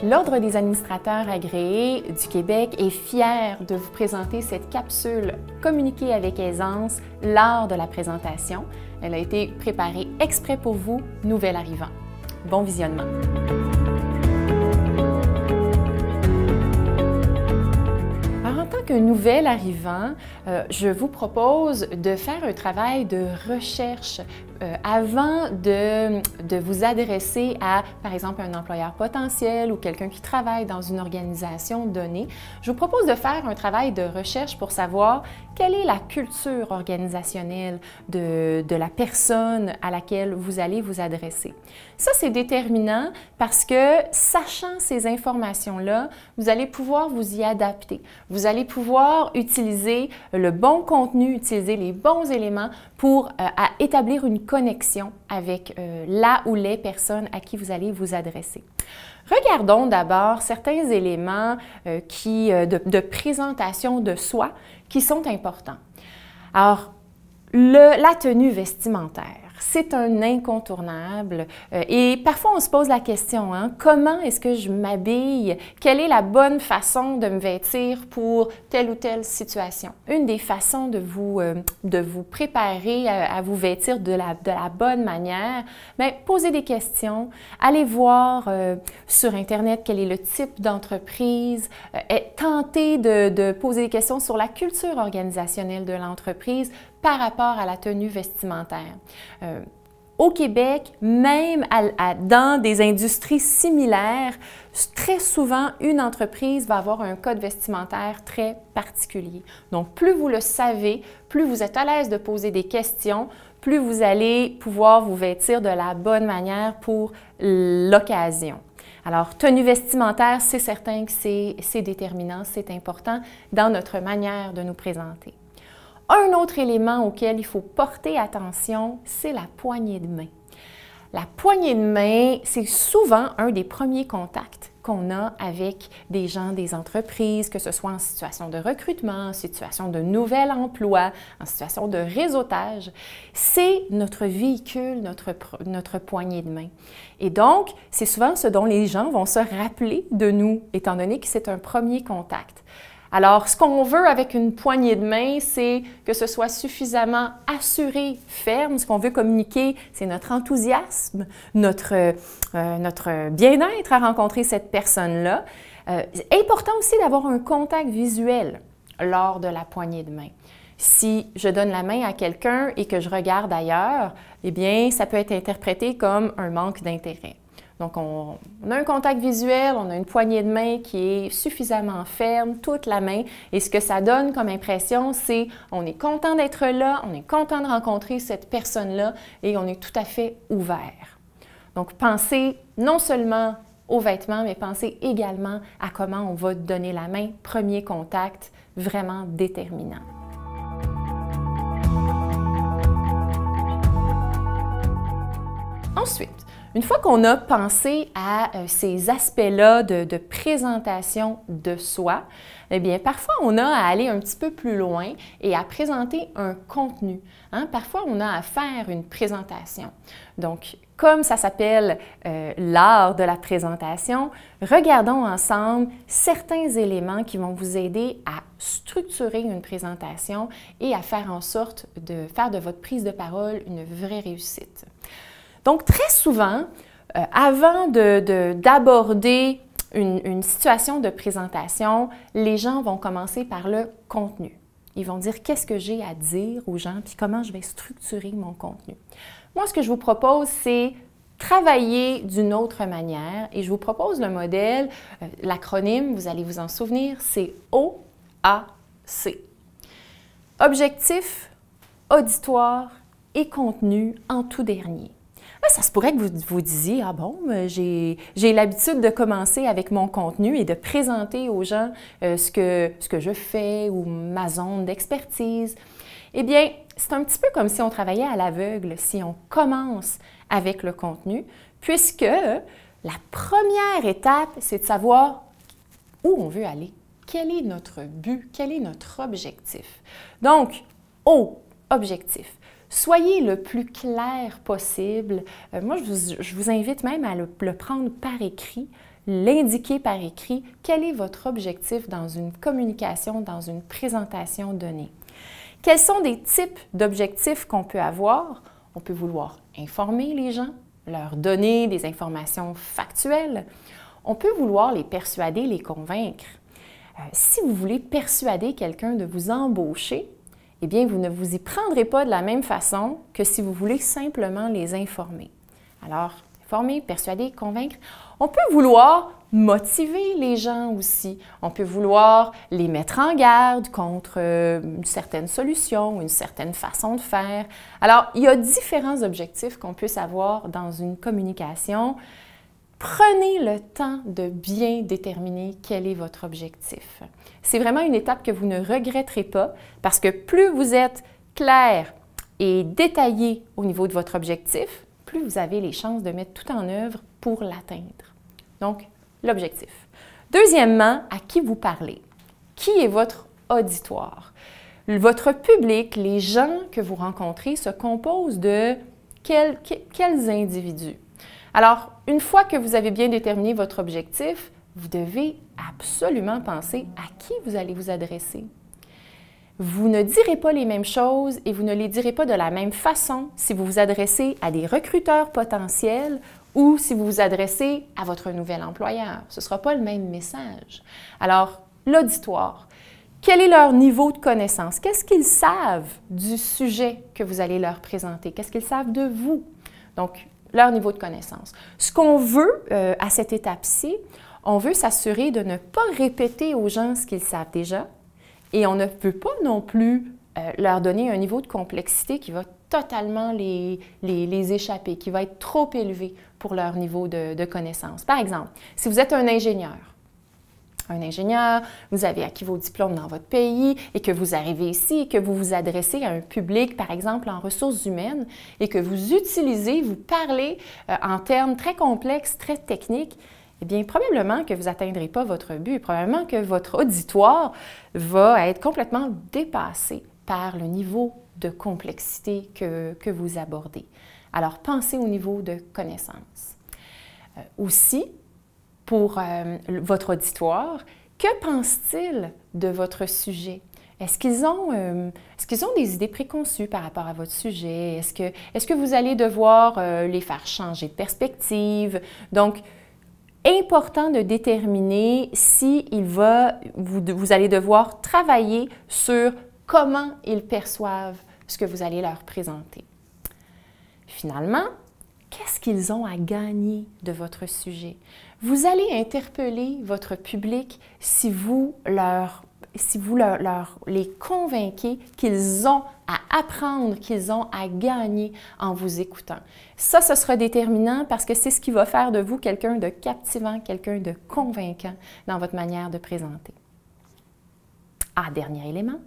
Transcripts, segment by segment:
L'Ordre des administrateurs agréés du Québec est fier de vous présenter cette capsule Communiquer avec aisance, l'art de la présentation. Elle a été préparée exprès pour vous, nouvel arrivant. Bon visionnement! En tant que nouvel arrivant, je vous propose de faire un travail de recherche avant de vous adresser à, par exemple, un employeur potentiel ou quelqu'un qui travaille dans une organisation donnée. Je vous propose de faire un travail de recherche pour savoir quelle est la culture organisationnelle de la personne à laquelle vous allez vous adresser. Ça, c'est déterminant parce que, sachant ces informations-là, vous allez pouvoir vous y adapter. Vous allez pouvoir utiliser le bon contenu, utiliser les bons éléments pour établir une connexion avec la ou les personnes à qui vous allez vous adresser. Regardons d'abord certains éléments de présentation de soi qui sont importants. Alors, la tenue vestimentaire. C'est un incontournable et parfois on se pose la question, comment est-ce que je m'habille? Quelle est la bonne façon de me vêtir pour telle ou telle situation? Une des façons de vous préparer à vous vêtir de la bonne manière, posez des questions, allez voir sur Internet quel est le type d'entreprise, tentez de poser des questions sur la culture organisationnelle de l'entreprise par rapport à la tenue vestimentaire. Au Québec, même dans des industries similaires, très souvent, une entreprise va avoir un code vestimentaire très particulier. Donc, plus vous le savez, plus vous êtes à l'aise de poser des questions, plus vous allez pouvoir vous vêtir de la bonne manière pour l'occasion. Alors, tenue vestimentaire, c'est certain que c'est déterminant, c'est important dans notre manière de nous présenter. Un autre élément auquel il faut porter attention, c'est la poignée de main. La poignée de main, c'est souvent un des premiers contacts qu'on a avec des gens des entreprises, que ce soit en situation de recrutement, en situation de nouvel emploi, en situation de réseautage. C'est notre véhicule, notre poignée de main. Et donc, c'est souvent ce dont les gens vont se rappeler de nous, étant donné que c'est un premier contact. Alors, ce qu'on veut avec une poignée de main, c'est que ce soit suffisamment assuré, ferme. Ce qu'on veut communiquer, c'est notre enthousiasme, notre bien-être à rencontrer cette personne-là. Important aussi d'avoir un contact visuel lors de la poignée de main. Si je donne la main à quelqu'un et que je regarde ailleurs, eh bien, ça peut être interprété comme un manque d'intérêt. Donc, on a un contact visuel, on a une poignée de main qui est suffisamment ferme, toute la main. Et ce que ça donne comme impression, c'est on est content d'être là, on est content de rencontrer cette personne-là et on est tout à fait ouvert. Donc, pensez non seulement aux vêtements, mais pensez également à comment on va donner la main. Premier contact, vraiment déterminant. Ensuite, une fois qu'on a pensé à ces aspects-là de présentation de soi, eh bien, parfois, on a à aller un petit peu plus loin et à présenter un contenu. Parfois, on a à faire une présentation. Donc, comme ça s'appelle l'art de la présentation, regardons ensemble certains éléments qui vont vous aider à structurer une présentation et à faire en sorte de faire de votre prise de parole une vraie réussite. Donc, très souvent, avant d'aborder une situation de présentation, les gens vont commencer par le contenu. Ils vont dire qu'est-ce que j'ai à dire aux gens, puis comment je vais structurer mon contenu. Moi, ce que je vous propose, c'est travailler d'une autre manière et je vous propose le modèle, l'acronyme, vous allez vous en souvenir, c'est OAC. Objectif, auditoire et contenu en tout dernier. Ça se pourrait que vous vous disiez, ah bon, j'ai l'habitude de commencer avec mon contenu et de présenter aux gens ce que je fais ou ma zone d'expertise. Eh bien, c'est un petit peu comme si on travaillait à l'aveugle, si on commence avec le contenu, puisque la première étape, c'est de savoir où on veut aller. Quel est notre but? Quel est notre objectif? Donc, objectif. Soyez le plus clair possible. Moi, je vous invite même à le prendre par écrit. l'indiquer par écrit quel est votre objectif dans une communication, dans une présentation donnée. Quels sont des types d'objectifs qu'on peut avoir? On peut vouloir informer les gens, leur donner des informations factuelles. On peut vouloir les persuader, les convaincre. Si vous voulez persuader quelqu'un de vous embaucher, eh bien, vous ne vous y prendrez pas de la même façon que si vous voulez simplement les informer. Alors, informer, persuader, convaincre. On peut vouloir motiver les gens aussi. On peut vouloir les mettre en garde contre une certaine solution, une certaine façon de faire. Alors, il y a différents objectifs qu'on peut avoir dans une communication. Prenez le temps de bien déterminer quel est votre objectif. C'est vraiment une étape que vous ne regretterez pas parce que plus vous êtes clair et détaillé au niveau de votre objectif, plus vous avez les chances de mettre tout en œuvre pour l'atteindre. Donc, l'objectif. Deuxièmement, à qui vous parlez? Qui est votre auditoire? Votre public, les gens que vous rencontrez, se composent de quels individus? Alors, une fois que vous avez bien déterminé votre objectif, vous devez absolument penser à qui vous allez vous adresser. Vous ne direz pas les mêmes choses et vous ne les direz pas de la même façon si vous vous adressez à des recruteurs potentiels ou si vous vous adressez à votre nouvel employeur. Ce ne sera pas le même message. Alors, l'auditoire. Quel est leur niveau de connaissance? Qu'est-ce qu'ils savent du sujet que vous allez leur présenter? Qu'est-ce qu'ils savent de vous? Donc, leur niveau de connaissance. Ce qu'on veut à cette étape-ci, on veut s'assurer de ne pas répéter aux gens ce qu'ils savent déjà et on ne peut pas non plus leur donner un niveau de complexité qui va totalement les échapper, qui va être trop élevé pour leur niveau de connaissance. Par exemple, si vous êtes un ingénieur, vous avez acquis vos diplômes dans votre pays et que vous arrivez ici et que vous vous adressez à un public, par exemple en ressources humaines, et que vous utilisez, vous parlez en termes très complexes, très techniques, eh bien, probablement que vous n'atteindrez pas votre but, probablement que votre auditoire va être complètement dépassé par le niveau de complexité que vous abordez. Alors, pensez au niveau de connaissance. Aussi, pour votre auditoire, que pense-t-il de votre sujet? Est-ce qu'ils ont des idées préconçues par rapport à votre sujet? Est-ce que vous allez devoir les faire changer de perspective? Donc, important de déterminer si vous allez devoir travailler sur comment ils perçoivent ce que vous allez leur présenter. Finalement, qu'est-ce qu'ils ont à gagner de votre sujet? Vous allez interpeller votre public si vous les convainquez qu'ils ont à apprendre, qu'ils ont à gagner en vous écoutant. Ça, ce sera déterminant parce que c'est ce qui va faire de vous quelqu'un de captivant, quelqu'un de convaincant dans votre manière de présenter. Ah, dernier élément,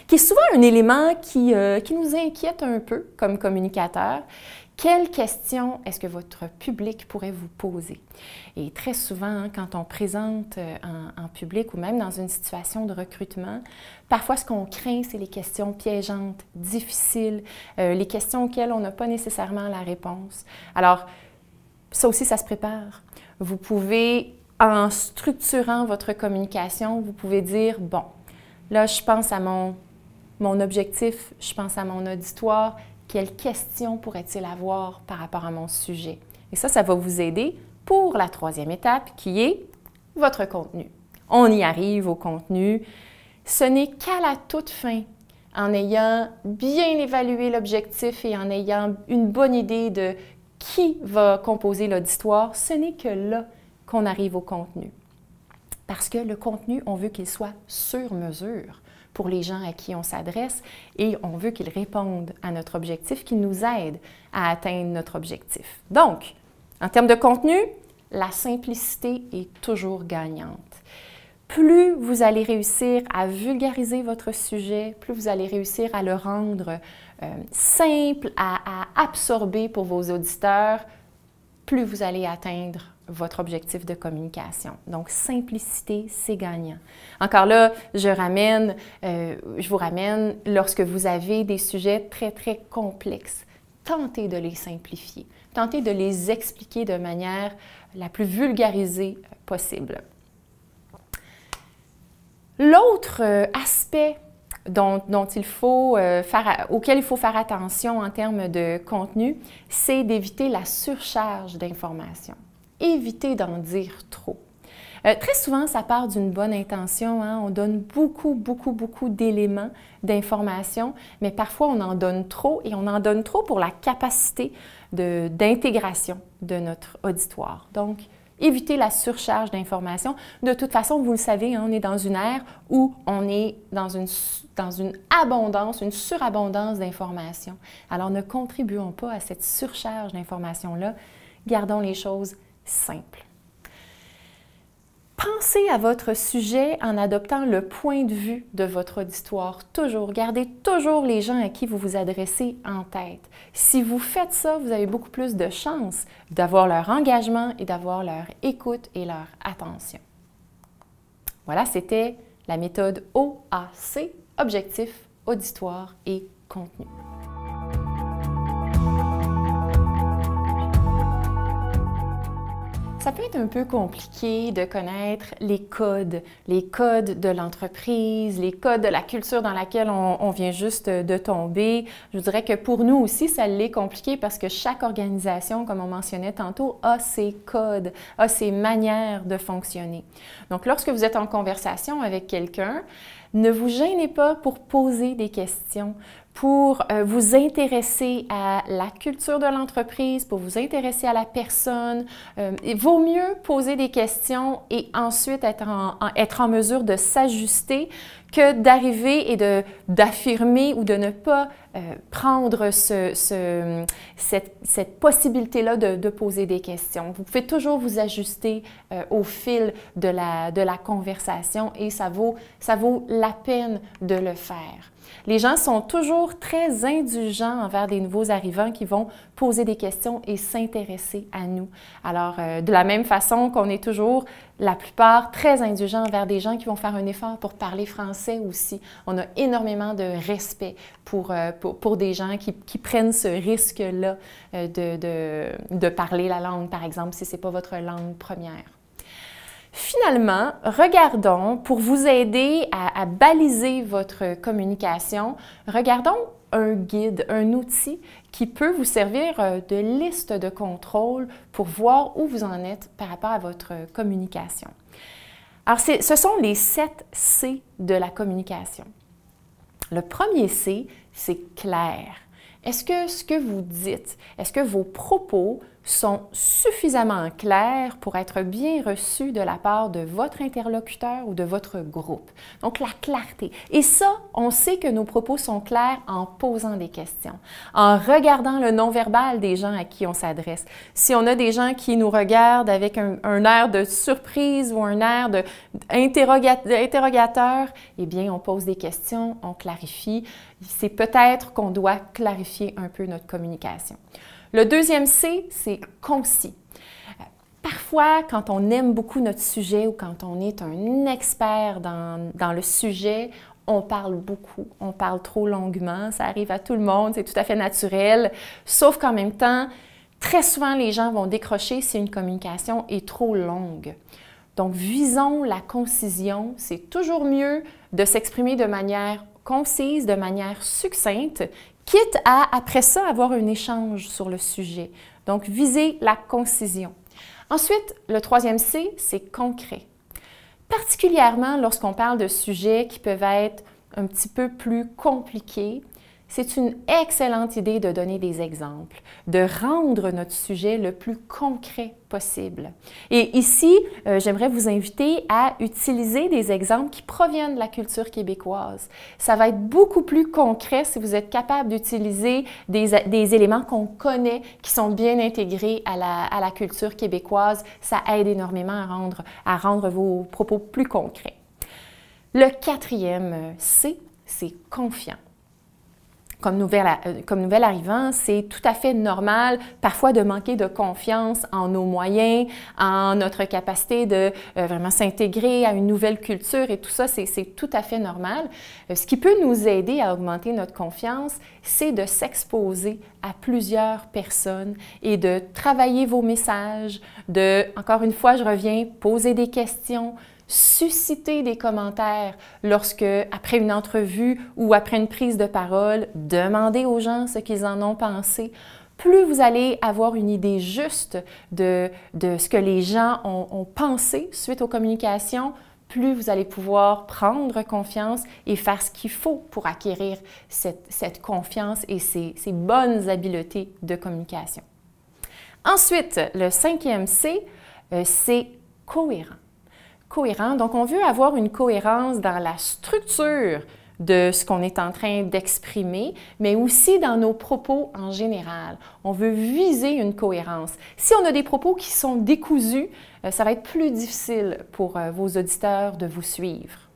qui est souvent un élément qui nous inquiète un peu comme communicateur. Quelles questions est-ce que votre public pourrait vous poser? Et très souvent, quand on présente en public ou même dans une situation de recrutement, parfois ce qu'on craint, c'est les questions piégeantes, difficiles, les questions auxquelles on n'a pas nécessairement la réponse. Alors, ça aussi, ça se prépare. Vous pouvez, en structurant votre communication, vous pouvez dire, bon, là, je pense à mon objectif, je pense à mon auditoire. Quelles questions pourrait-il avoir par rapport à mon sujet? Et ça va vous aider pour la troisième étape qui est votre contenu. On y arrive au contenu. Ce n'est qu'à la toute fin, en ayant bien évalué l'objectif et en ayant une bonne idée de qui va composer l'auditoire, ce n'est que là qu'on arrive au contenu. Parce que le contenu, on veut qu'il soit sur mesure pour les gens à qui on s'adresse et on veut qu'ils répondent à notre objectif, qu'ils nous aident à atteindre notre objectif. Donc, en termes de contenu, la simplicité est toujours gagnante. Plus vous allez réussir à vulgariser votre sujet, plus vous allez réussir à le rendre simple, à absorber pour vos auditeurs, plus vous allez atteindre votre objectif de communication. Donc, simplicité, c'est gagnant. Encore là, je vous ramène lorsque vous avez des sujets très, très complexes. tentez de les simplifier. Tentez de les expliquer de manière la plus vulgarisée possible. L'autre aspect auquel il faut faire attention en termes de contenu, c'est d'éviter la surcharge d'informations. Évitez d'en dire trop. Très souvent, ça part d'une bonne intention, hein? On donne beaucoup d'éléments, d'informations, mais parfois on en donne trop et on en donne trop pour la capacité d'intégration de notre auditoire. Donc, évitez la surcharge d'informations. De toute façon, vous le savez, hein, on est dans une ère où on est dans une abondance, une surabondance d'informations. Alors, ne contribuons pas à cette surcharge d'informations-là. Gardons les choses simples. Pensez à votre sujet en adoptant le point de vue de votre auditoire. Toujours, gardez toujours les gens à qui vous vous adressez en tête. Si vous faites ça, vous avez beaucoup plus de chances d'avoir leur engagement et d'avoir leur écoute et leur attention. Voilà, c'était la méthode OAC, objectif, auditoire et contenu. Ça peut être un peu compliqué de connaître les codes de l'entreprise, les codes de la culture dans laquelle on vient juste de tomber. Je vous dirais que pour nous aussi, ça l'est compliqué parce que chaque organisation, comme on mentionnait tantôt, a ses codes, a ses manières de fonctionner. Donc, lorsque vous êtes en conversation avec quelqu'un, ne vous gênez pas pour poser des questions, pour vous intéresser à la culture de l'entreprise, pour vous intéresser à la personne. Il vaut mieux poser des questions et ensuite être en mesure de s'ajuster que d'arriver et d'affirmer ou de ne pas prendre cette possibilité-là de poser des questions. Vous pouvez toujours vous ajuster au fil de la conversation et ça vaut la peine de le faire. Les gens sont toujours très indulgents envers des nouveaux arrivants qui vont poser des questions et s'intéresser à nous. Alors, de la même façon qu'on est toujours, la plupart, très indulgents envers des gens qui vont faire un effort pour parler français aussi. On a énormément de respect pour des gens qui prennent ce risque-là de parler la langue, par exemple, si ce n'est pas votre langue première. Finalement, regardons, pour vous aider à baliser votre communication, regardons un guide, un outil qui peut vous servir de liste de contrôle pour voir où vous en êtes par rapport à votre communication. Alors, ce sont les 7 C de la communication. Le premier C, c'est clair. Est-ce que ce que vous dites, est-ce que vos propos sont suffisamment clairs pour être bien reçus de la part de votre interlocuteur ou de votre groupe? Donc, la clarté. Et ça, on sait que nos propos sont clairs en posant des questions, en regardant le non-verbal des gens à qui on s'adresse. Si on a des gens qui nous regardent avec un air de surprise ou un air d'interrogateur, eh bien, on pose des questions, on clarifie. C'est peut-être qu'on doit clarifier un peu notre communication. Le deuxième C, c'est concis. Parfois, quand on aime beaucoup notre sujet ou quand on est un expert dans le sujet, on parle beaucoup, on parle trop longuement, ça arrive à tout le monde, c'est tout à fait naturel, sauf qu'en même temps, très souvent, les gens vont décrocher si une communication est trop longue. Donc, visons la concision, c'est toujours mieux de s'exprimer de manière concise, de manière succincte, quitte à, après ça, avoir un échange sur le sujet. Donc, visez la concision. Ensuite, le troisième C, c'est concret. Particulièrement lorsqu'on parle de sujets qui peuvent être un petit peu plus compliqués, c'est une excellente idée de donner des exemples, de rendre notre sujet le plus concret possible. Et ici, j'aimerais vous inviter à utiliser des exemples qui proviennent de la culture québécoise. Ça va être beaucoup plus concret si vous êtes capable d'utiliser des éléments qu'on connaît, qui sont bien intégrés à la culture québécoise. Ça aide énormément à rendre vos propos plus concrets. Le quatrième C, c'est confiant. Comme nouvel arrivant, c'est tout à fait normal parfois de manquer de confiance en nos moyens, en notre capacité de vraiment s'intégrer à une nouvelle culture et tout ça, c'est tout à fait normal. Ce qui peut nous aider à augmenter notre confiance, c'est de s'exposer à plusieurs personnes et de travailler vos messages, encore une fois, je reviens, poser des questions, susciter des commentaires lorsque, après une entrevue ou après une prise de parole, demandez aux gens ce qu'ils en ont pensé. Plus vous allez avoir une idée juste de ce que les gens ont pensé suite aux communications, plus vous allez pouvoir prendre confiance et faire ce qu'il faut pour acquérir cette confiance et ces bonnes habiletés de communication. Ensuite, le 5e C, c'est cohérent. Cohérent, donc on veut avoir une cohérence dans la structure de ce qu'on est en train d'exprimer, mais aussi dans nos propos en général. On veut viser une cohérence. Si on a des propos qui sont décousus, ça va être plus difficile pour vos auditeurs de vous suivre.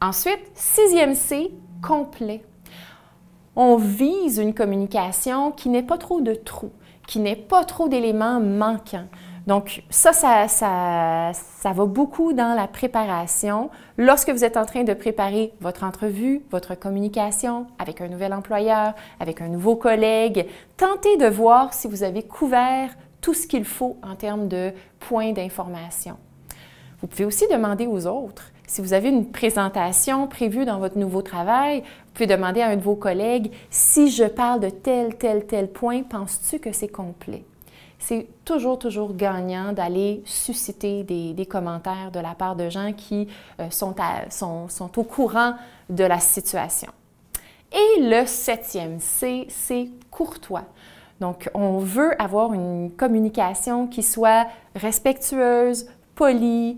Ensuite, 6e C, complet. On vise une communication qui n'ait pas trop de trous, qui n'ait pas trop d'éléments manquants. Donc ça va beaucoup dans la préparation. Lorsque vous êtes en train de préparer votre entrevue, votre communication avec un nouvel employeur, avec un nouveau collègue, tentez de voir si vous avez couvert tout ce qu'il faut en termes de points d'information. Vous pouvez aussi demander aux autres. Si vous avez une présentation prévue dans votre nouveau travail, vous pouvez demander à un de vos collègues « Si je parle de tel point, penses-tu que c'est complet? » C'est toujours gagnant d'aller susciter des commentaires de la part de gens qui sont au courant de la situation. Et le 7e C, c'est courtois. Donc, on veut avoir une communication qui soit respectueuse, polie,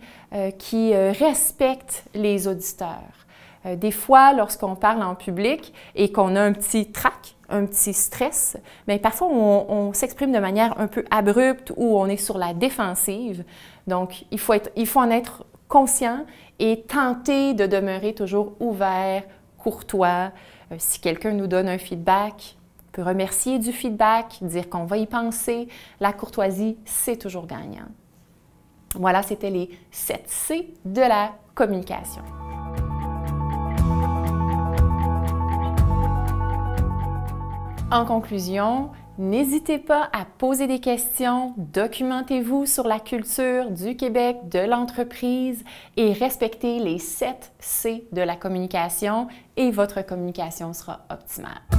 qui respecte les auditeurs. Des fois, lorsqu'on parle en public et qu'on a un petit trac, un petit stress, bien, parfois on s'exprime de manière un peu abrupte ou on est sur la défensive. Donc, il faut en être conscient et tenter de demeurer toujours ouvert, courtois. Si quelqu'un nous donne un feedback, on peut remercier du feedback, dire qu'on va y penser. La courtoisie, c'est toujours gagnant. Voilà, c'était les 7 C de la communication. En conclusion, n'hésitez pas à poser des questions, documentez-vous sur la culture du Québec, de l'entreprise et respectez les 7 C de la communication et votre communication sera optimale.